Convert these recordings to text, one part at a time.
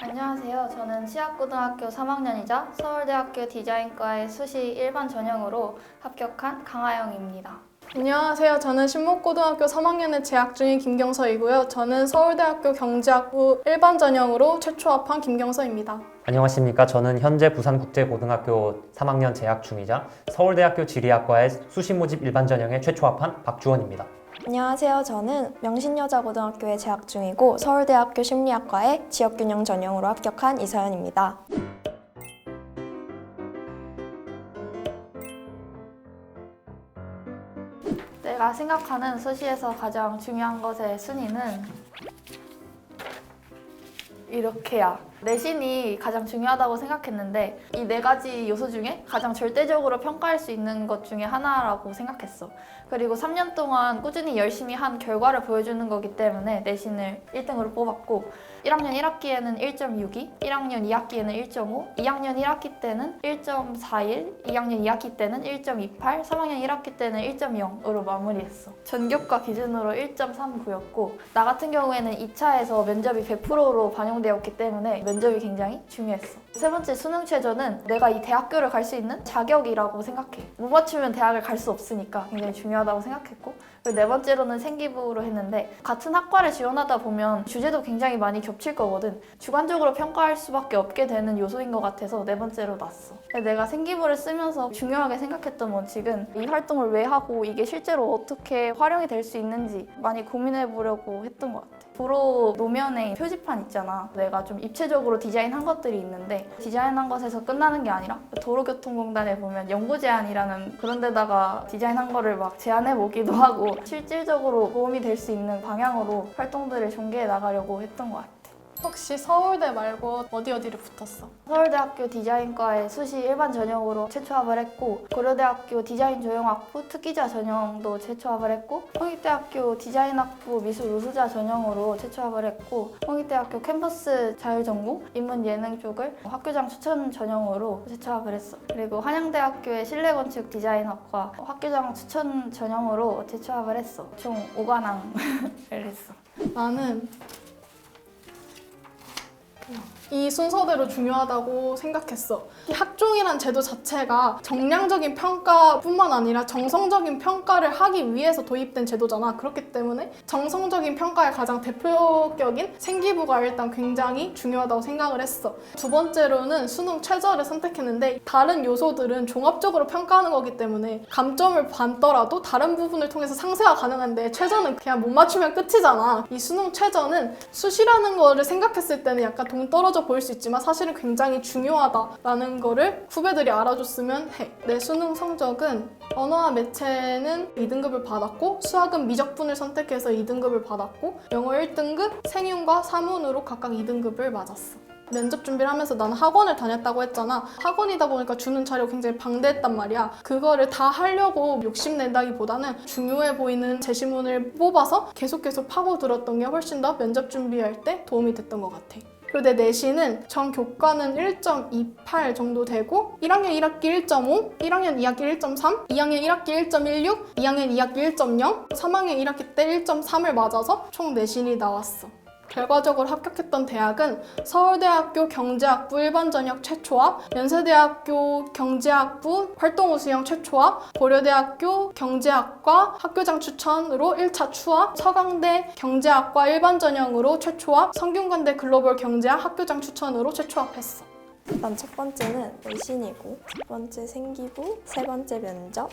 안녕하세요. 저는 치악고등학교 3학년이자 서울대학교 디자인과의 수시 일반 전형으로 합격한 강하영입니다. 안녕하세요. 저는 신목고등학교 3학년에 재학 중인 김경서이고요. 저는 서울대학교 경제학부 일반 전형으로 최초 합한 김경서입니다. 안녕하십니까. 저는 현재 부산국제고등학교 3학년 재학 중이자 서울대학교 지리학과의 수시 모집 일반 전형에 최초 합한 박주원입니다. 안녕하세요. 저는 명신여자고등학교에 재학 중이고 서울대학교 심리학과에 지역균형 전형으로 합격한 이서연입니다. 내가 생각하는 수시에서 가장 중요한 것의 순위는 이렇게야. 내신이 가장 중요하다고 생각했는데 이 네 가지 요소 중에 가장 절대적으로 평가할 수 있는 것 중에 하나라고 생각했어. 그리고 3년 동안 꾸준히 열심히 한 결과를 보여주는 거기 때문에 내신을 1등으로 뽑았고 1학년 1학기에는 1.62, 1학년 2학기에는 1.5, 2학년 1학기 때는 1.41, 2학년 2학기 때는 1.28, 3학년 1학기 때는 1.0으로 마무리했어. 전교과 기준으로 1.39였고 나 같은 경우에는 2차에서 면접이 100%로 반영되었기 때문에 면접이 굉장히 중요했어. 세 번째 수능 최저는 내가 이 대학교를 갈 수 있는 자격이라고 생각해. 못 맞추면 대학을 갈 수 없으니까 굉장히 중요하다고 생각했고 그리고 네 번째로는 생기부로 했는데 같은 학과를 지원하다 보면 주제도 굉장히 많이 겹칠 거거든. 주관적으로 평가할 수밖에 없게 되는 요소인 것 같아서 네 번째로 놨어. 내가 생기부를 쓰면서 중요하게 생각했던 원칙은 이 활동을 왜 하고 이게 실제로 어떻게 활용이 될 수 있는지 많이 고민해 보려고 했던 것 같아. 도로 노면에 표지판 있잖아. 내가 좀 입체적으로 디자인한 것들이 있는데 디자인한 것에서 끝나는 게 아니라 도로교통공단에 보면 연구 제안이라는 그런 데다가 디자인한 거를 막 제안해 보기도 하고 실질적으로 도움이 될 수 있는 방향으로 활동들을 전개해 나가려고 했던 것 같아. 혹시 서울대 말고 어디를 붙었어? 서울대학교 디자인과의 수시 일반 전형으로 최초 합을 했고 고려대학교 디자인조형학부 특기자 전형도 최초 합을 했고 홍익대학교 디자인학부 미술우수자 전형으로 최초 합을 했고 홍익대학교 캠퍼스 자율전공 인문예능 쪽을 학교장 추천 전형으로 최초 합을 했어. 그리고 한양대학교의 실내건축 디자인학과 학교장 추천 전형으로 최초 합을 했어. 총 5관왕을 했어. 나는 이 순서대로 중요하다고 생각했어. 이 학종이란 제도 자체가 정량적인 평가뿐만 아니라 정성적인 평가를 하기 위해서 도입된 제도잖아. 그렇기 때문에 정성적인 평가의 가장 대표격인 생기부가 일단 굉장히 중요하다고 생각을 했어. 두 번째로는 수능 최저를 선택했는데 다른 요소들은 종합적으로 평가하는 거기 때문에 감점을 받더라도 다른 부분을 통해서 상쇄가 가능한데 최저는 그냥 못 맞추면 끝이잖아. 이 수능 최저는 수시라는 거를 생각했을 때는 약간 동떨어져 보일 수 있지만 사실은 굉장히 중요하다라는 거를 후배들이 알아줬으면 해. 내 수능 성적은 언어와 매체는 2등급을 받았고 수학은 미적분을 선택해서 2등급을 받았고 영어 1등급, 생윤과 사문으로 각각 2등급을 맞았어. 면접 준비를 하면서 나는 학원을 다녔다고 했잖아. 학원이다 보니까 주는 자료가 굉장히 방대했단 말이야. 그거를 다 하려고 욕심낸다기보다는 중요해 보이는 제시문을 뽑아서 계속 파고들었던 게 훨씬 더 면접 준비할 때 도움이 됐던 것 같아. 그리고 내 내신은 전 교과는 1.28 정도 되고 1학년 1학기 1.5, 1학년 2학기 1.3, 2학년 1학기 1.16, 2학년 2학기 1.0, 3학년 1학기 때 1.3을 맞아서 총 내신이 나왔어. 결과적으로 합격했던 대학은 서울대학교 경제학부 일반 전형 최초합, 연세대학교 경제학부 활동우수형 최초합, 고려대학교 경제학과 학교장 추천으로 1차 추합, 서강대 경제학과 일반 전형으로 최초합, 성균관대 글로벌 경제학 학교장 추천으로 최초합했어. 일단 첫 번째는 내신이고 첫 번째 생기부, 세 번째 면접,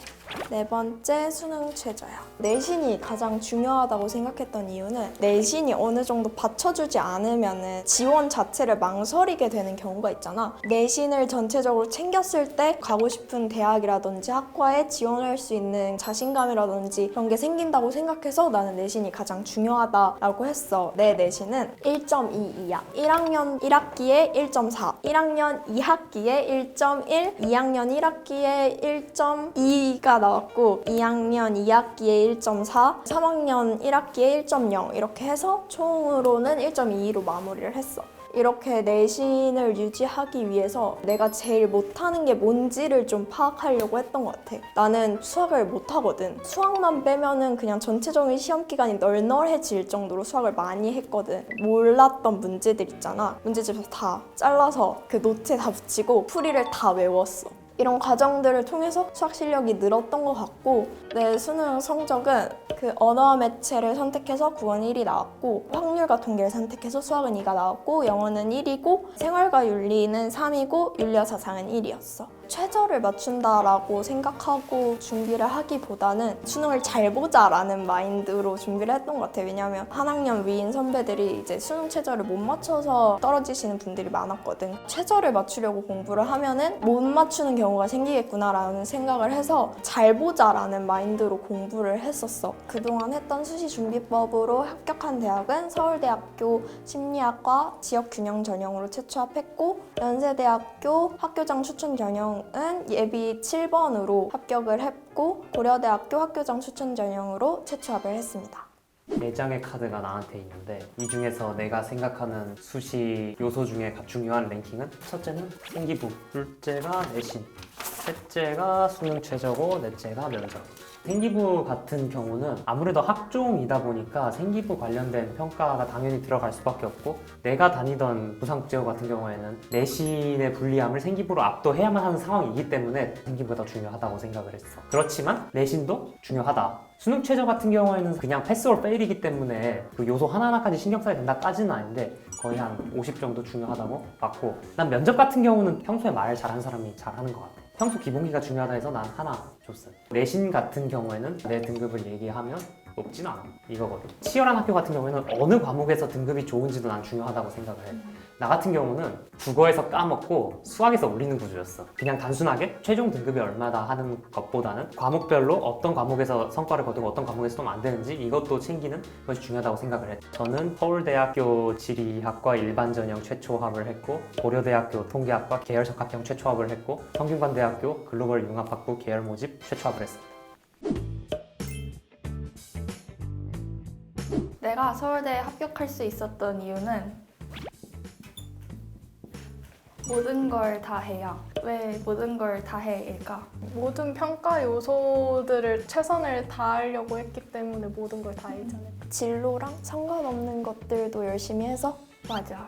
네 번째 수능 최저야. 내신이 가장 중요하다고 생각했던 이유는 내신이 어느 정도 받쳐주지 않으면 지원 자체를 망설이게 되는 경우가 있잖아. 내신을 전체적으로 챙겼을 때 가고 싶은 대학이라든지 학과에 지원할 수 있는 자신감이라든지 그런 게 생긴다고 생각해서 나는 내신이 가장 중요하다라고 했어. 내 내신은 1.22야. 1학년 1학기에 1.4, 1학년 2학기에 1.1, 2학년 1학기에 1.2가 나왔고 2학년 2학기에 1.4, 3학년 1학기에 1.0 이렇게 해서 총으로는 1.22로 마무리를 했어. 이렇게 내신을 유지하기 위해서 내가 제일 못하는 게 뭔지를 좀 파악하려고 했던 것 같아. 나는 수학을 못하거든. 수학만 빼면은 그냥 전체적인 시험 기간이 널널해질 정도로 수학을 많이 했거든. 몰랐던 문제들 있잖아. 문제집에서 다 잘라서 그 노트에 다 붙이고 풀이를 다 외웠어. 이런 과정들을 통해서 수학 실력이 늘었던 것 같고, 내 수능 성적은 그 언어 매체를 선택해서 국어는 1이 나왔고, 확률과 통계를 선택해서 수학은 2가 나왔고, 영어는 1이고, 생활과 윤리는 3이고, 윤리와 사상은 1이었어. 최저를 맞춘다라고 생각하고 준비를 하기보다는 수능을 잘 보자라는 마인드로 준비를 했던 것 같아요. 왜냐하면 한 학년 위인 선배들이 이제 수능 최저를 못 맞춰서 떨어지시는 분들이 많았거든. 최저를 맞추려고 공부를 하면은 못 맞추는 경우가 생기겠구나라는 생각을 해서 잘 보자라는 마인드로 공부를 했었어. 그동안 했던 수시 준비법으로 합격한 대학은 서울대학교 심리학과 지역균형 전형으로 최초합했고, 연세대학교 학교장 추천 전형은 예비 7번으로 합격을 했고, 고려대학교 학교장 추천 전형으로 최초합을 했습니다. 4장의 카드가 나한테 있는데 이 중에서 내가 생각하는 수시 요소 중에 중요한 랭킹은 첫째는 생기부, 둘째가 내신, 셋째가 수능 최저고 넷째가 면접. 생기부 같은 경우는 아무래도 학종이다 보니까 생기부 관련된 평가가 당연히 들어갈 수밖에 없고, 내가 다니던 부산국제고 같은 경우에는 내신의 불리함을 생기부로 압도해야만 하는 상황이기 때문에 생기부가 더 중요하다고 생각을 했어. 그렇지만 내신도 중요하다. 수능 최저 같은 경우에는 그냥 패스 올 페일이기 때문에 그 요소 하나하나까지 신경 써야 된다까지는 아닌데 거의 한 50 정도 중요하다고 봤고, 난 면접 같은 경우는 평소에 말 잘하는 사람이 잘하는 것 같아. 평소 기본기가 중요하다 해서 난 하나 줬어. 내신 같은 경우에는 내 등급을 얘기하면 높진 않아. 이거거든. 치열한 학교 같은 경우에는 어느 과목에서 등급이 좋은지도 난 중요하다고 생각을 해. 나 같은 경우는 국어에서 까먹고 수학에서 올리는 구조였어. 그냥 단순하게 최종 등급이 얼마다 하는 것보다는 과목별로 어떤 과목에서 성과를 거두고 어떤 과목에서 좀 안 되는지 이것도 챙기는 것이 중요하다고 생각을 해. 저는 서울대학교 지리학과 일반전형 최초합을 했고, 고려대학교 통계학과 계열적합형 최초합을 했고, 성균관대학교 글로벌 융합학부 계열 모집 최초합을 했습니다. 내가 서울대에 합격할 수 있었던 이유는 모든 걸 다 해야. 왜 모든 걸 다 해일까? 모든 평가 요소들을 최선을 다하려고 했기 때문에 모든 걸 다 했잖아요. 진로랑 상관없는 것들도 열심히 해서. 맞아.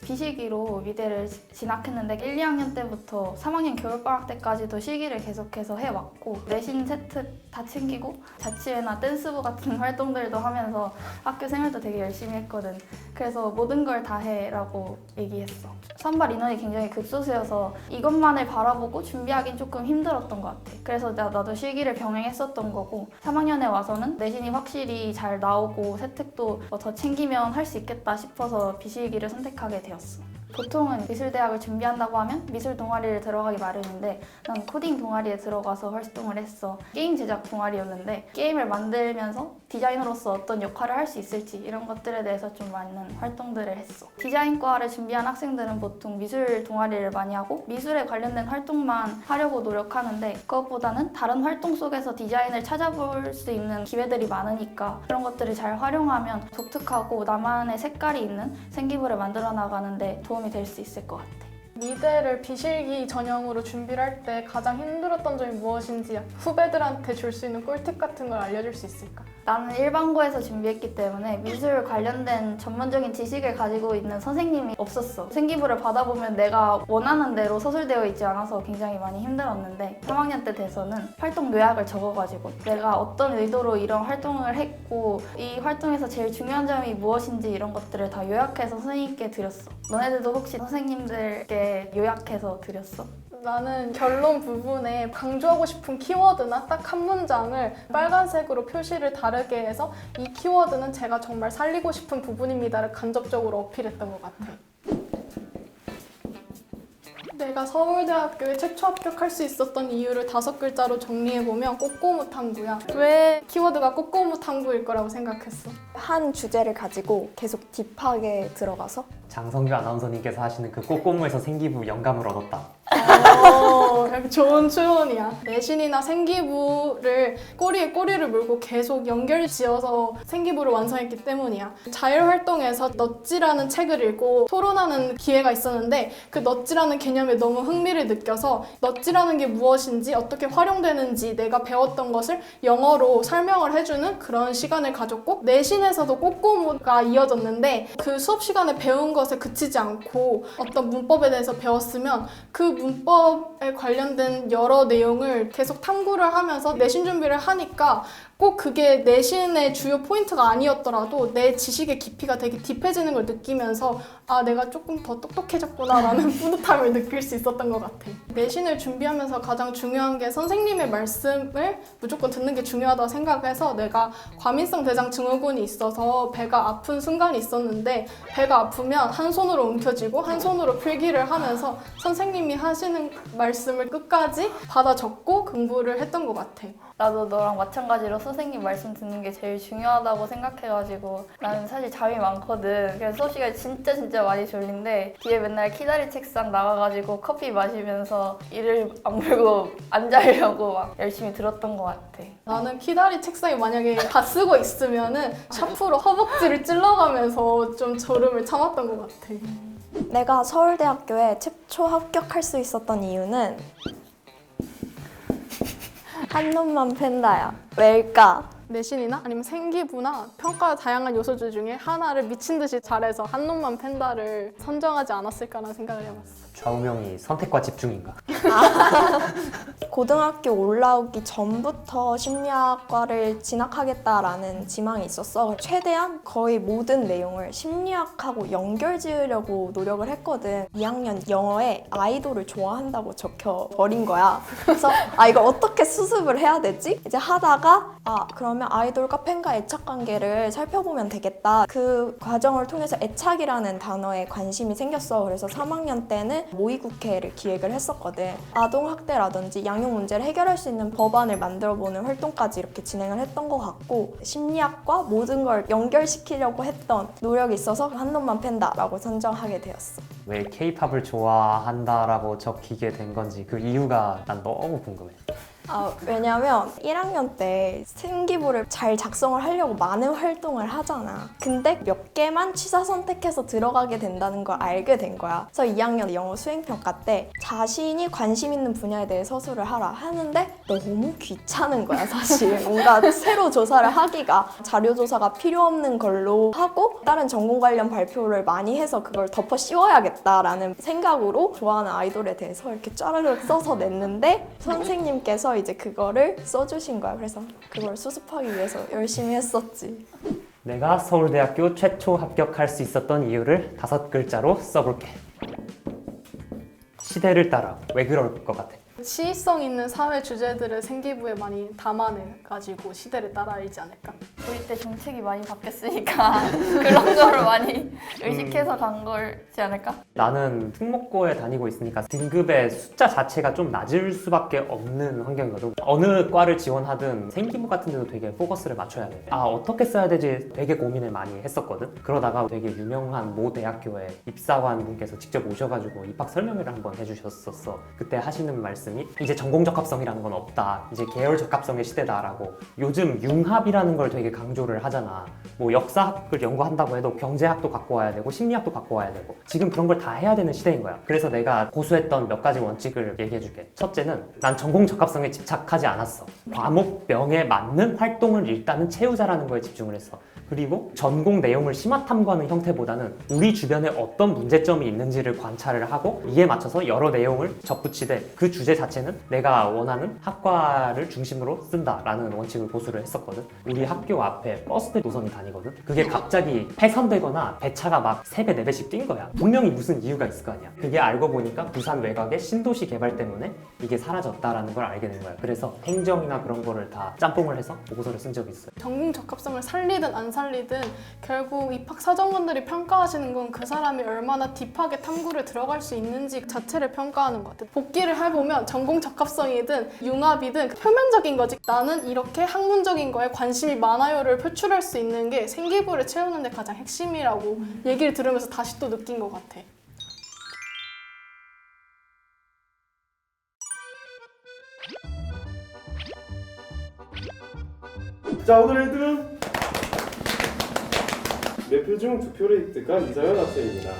비실기로 미대를 진학했는데 1, 2학년 때부터 3학년 겨울방학 때까지도 실기를 계속해서 해왔고, 내신 세트 다 챙기고 자치회나 댄스부 같은 활동들도 하면서 학교 생활도 되게 열심히 했거든. 그래서 모든 걸 다 해라고 얘기했어. 선발 인원이 굉장히 급소수여서 이것만을 바라보고 준비하긴 조금 힘들었던 것 같아. 그래서 나도 실기를 병행했었던 거고, 3학년에 와서는 내신이 확실히 잘 나오고 세특도 더 챙기면 할 수 있겠다 싶어서 비실기를 선택하게 되었어. 보통은 미술대학을 준비한다고 하면 미술 동아리를 들어가기 마련인데, 난 코딩 동아리에 들어가서 활동을 했어. 게임 제작 동아리였는데 게임을 만들면서 디자이너로서 어떤 역할을 할 수 있을지 이런 것들에 대해서 좀 많은 활동들을 했어. 디자인과를 준비한 학생들은 보통 미술 동아리를 많이 하고 미술에 관련된 활동만 하려고 노력하는데, 그것보다는 다른 활동 속에서 디자인을 찾아볼 수 있는 기회들이 많으니까 그런 것들을 잘 활용하면 독특하고 나만의 색깔이 있는 생기부를 만들어 나가는데 도움이 될 수 있을 것 같아. 미대를 비실기 전형으로 준비를 할 때 가장 힘들었던 점이 무엇인지 후배들한테 줄 수 있는 꿀팁 같은 걸 알려줄 수 있을까? 나는 일반고에서 준비했기 때문에 미술 관련된 전문적인 지식을 가지고 있는 선생님이 없었어. 생기부를 받아보면 내가 원하는 대로 서술되어 있지 않아서 굉장히 많이 힘들었는데, 3학년 때 돼서는 활동 요약을 적어가지고 내가 어떤 의도로 이런 활동을 했고 이 활동에서 제일 중요한 점이 무엇인지 이런 것들을 다 요약해서 선생님께 드렸어. 너네들도 혹시 선생님들께 요약해서 드렸어? 나는 결론 부분에 강조하고 싶은 키워드나 딱 한 문장을 빨간색으로 표시를 다르게 해서 이 키워드는 제가 정말 살리고 싶은 부분입니다를 간접적으로 어필했던 것 같아. 내가 서울대학교에 최초 합격할 수 있었던 이유를 5글자로 정리해보면 꼬꼬무탐구야. 왜 키워드가 꼬꼬무탐구일 거라고 생각했어? 한 주제를 가지고 계속 딥하게 들어가서. 장성규 아나운서님께서 하시는 그 꼬꼬무에서 생기부 영감을 얻었다. 좋은 추론이야. 내신이나 생기부를 꼬리에 꼬리를 물고 계속 연결 지어서 생기부를 완성했기 때문이야. 자율활동에서 넛지라는 책을 읽고 토론하는 기회가 있었는데 그 넛지라는 개념에 너무 흥미를 느껴서 넛지라는 게 무엇인지 어떻게 활용되는지 내가 배웠던 것을 영어로 설명을 해주는 그런 시간을 가졌고 내신에서도 꼬꼬무가 이어졌는데 그 수업 시간에 배운 것에 그치지 않고 어떤 문법에 대해서 배웠으면 그 문법에 관련된 여러 내용을 계속 탐구를 하면서 내신 준비를 하니까 꼭 그게 내신의 주요 포인트가 아니었더라도 내 지식의 깊이가 되게 딥해지는 걸 느끼면서 아 내가 조금 더 똑똑해졌구나 라는 뿌듯함을 느낄 수 있었던 것 같아. 내신을 준비하면서 가장 중요한 게 선생님의 말씀을 무조건 듣는 게 중요하다고 생각해서 내가 과민성 대장 증후군이 있어서 배가 아픈 순간이 있었는데 배가 아프면 한 손으로 움켜쥐고 한 손으로 필기를 하면서 선생님이 하시는 말씀을 끝까지 받아 적고 공부를 했던 것 같아. 나도 너랑 마찬가지로 선생님 말씀 듣는 게 제일 중요하다고 생각해가지고 나는 사실 잠이 많거든. 그래서 수업 시간에 진짜 많이 졸린데 뒤에 맨날 키다리 책상 나가가지고 커피 마시면서 이를 악물고 안 자려고 막 열심히 들었던 것 같아. 나는 키다리 책상에 만약에 다 쓰고 있으면은 샤프로 허벅지를 찔러가면서 좀 졸음을 참았던 것 같아. 내가 서울대학교에 최초 합격할 수 있었던 이유는 한눈만 팬다야. 왜일까? 내신이나 아니면 생기부나 평가 다양한 요소들 중에 하나를 미친 듯이 잘해서 한눈만 팬다를 선정하지 않았을까라는 생각을 해봤어. 좌우명이 선택과 집중인가? 고등학교 올라오기 전부터 심리학과를 진학하겠다라는 지망이 있었어. 최대한 거의 모든 내용을 심리학하고 연결 지으려고 노력을 했거든. 2학년 영어에 아이돌을 좋아한다고 적혀버린 거야. 그래서 이거 어떻게 수습을 해야 되지? 이제 하다가 그러면 아이돌과 팬과 애착 관계를 살펴보면 되겠다. 그 과정을 통해서 애착이라는 단어에 관심이 생겼어. 그래서 3학년 때는 모의국회를 기획을 했었거든. 아동학대라든지 양육 문제를 해결할 수 있는 법안을 만들어보는 활동까지 이렇게 진행을 했던 것 같고 심리학과 모든 걸 연결시키려고 했던 노력이 있어서 한눈만 팬다라고 선정하게 되었어. 왜 K-팝을 좋아한다라고 적히게 된 건지 그 이유가 난 너무 궁금해. 왜냐면 1학년 때 생기부를 잘 작성을 하려고 많은 활동을 하잖아. 근데 몇 개만 취사 선택해서 들어가게 된다는 걸 알게 된 거야. 그래서 2학년 영어 수행평가 때 자신이 관심 있는 분야에 대해 서술을 하라 하는데 너무 귀찮은 거야 사실. 뭔가 새로 조사를 하기가 자료 조사가 필요 없는 걸로 하고 다른 전공 관련 발표를 많이 해서 그걸 덮어 씌워야겠다라는 생각으로 좋아하는 아이돌에 대해서 이렇게 짜르륵 써서 냈는데 선생님께서 이제 그거를 써주신 거야. 그래서 그걸 수습하기 위해서 열심히 했었지. 내가 서울대학교 최초 합격할 수 있었던 이유를 5글자로 써볼게. 시대를 따라. 왜 그럴 것 같아? 시의성 있는 사회 주제들을 생기부에 많이 담아내가지고 시대를 따라야지 않을까? 우리 때 정책이 많이 바뀌었으니까 그런 거를 많이 의식해서 간 거지 않을까? 나는 특목고에 다니고 있으니까 등급의 숫자 자체가 좀 낮을 수밖에 없는 환경이거든. 어느 과를 지원하든 생기부 같은 데도 되게 포커스를 맞춰야 돼. 어떻게 써야 되지 되게 고민을 많이 했었거든. 그러다가 되게 유명한 모 대학교에 입사관 분께서 직접 오셔가지고 입학 설명회를 한번 해주셨었어. 그때 하시는 말씀이 이제 전공 적합성이라는 건 없다. 이제 계열 적합성의 시대다라고. 요즘 융합이라는 걸 되게 강조를 하잖아. 뭐 역사학을 연구한다고 해도 경제학도 갖고 와야 되고 심리학도 갖고 와야 되고 지금 그런 걸 다 해야 되는 시대인 거야. 그래서 내가 고수했던 몇 가지 원칙을 얘기해 줄게. 첫째는 난 전공 적합성에 집착하지 않았어. 과목명에 맞는 활동을 일단은 채우자라는 거에 집중을 했어. 그리고 전공 내용을 심화 탐구하는 형태보다는 우리 주변에 어떤 문제점이 있는지를 관찰을 하고 이에 맞춰서 여러 내용을 접붙이되 그 주제 자체는 내가 원하는 학과를 중심으로 쓴다라는 원칙을 고수를 했었거든. 우리 학교 앞에 버스 노선이 다니거든. 그게 갑자기 폐선되거나 배차가 막 3배, 4배씩 뛴 거야. 분명히 무슨 이유가 있을 거 아니야. 그게 알고 보니까 부산 외곽의 신도시 개발 때문에 이게 사라졌다라는 걸 알게 된 거야. 그래서 행정이나 그런 거를 다 짬뽕을 해서 보고서를 쓴 적이 있어요. 전공 적합성을 살리든 안 살리든 결국 입학 사정관들이 평가하시는 건 그 사람이 얼마나 딥하게 탐구를 들어갈 수 있는지 자체를 평가하는 것 같아. 복기를 해보면 전공 적합성이든 융합이든 표면적인 거지. 나는 이렇게 학문적인 거에 관심이 많아요를 표출할 수 있는 게 생기부를 채우는 데 가장 핵심이라고 얘기를 들으면서 다시 또 느낀 것 같아. 자, 오늘의 1등은 몇 표 중 2표를 획득한 이서연 학생입니다.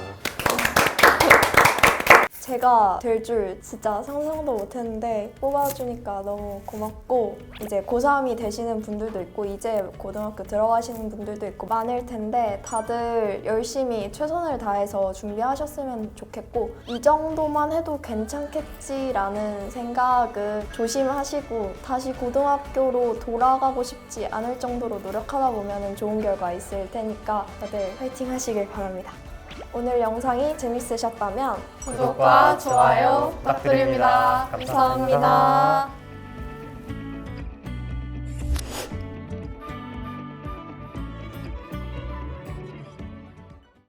제가 될 줄 진짜 상상도 못했는데 뽑아주니까 너무 고맙고, 이제 고3이 되시는 분들도 있고 이제 고등학교 들어가시는 분들도 있고 많을 텐데 다들 열심히 최선을 다해서 준비하셨으면 좋겠고, 이 정도만 해도 괜찮겠지라는 생각을 조심하시고 다시 고등학교로 돌아가고 싶지 않을 정도로 노력하다 보면 좋은 결과 있을 테니까 다들 화이팅 하시길 바랍니다. 오늘 영상이 재밌으셨다면 구독과 좋아요 부탁드립니다. 감사합니다.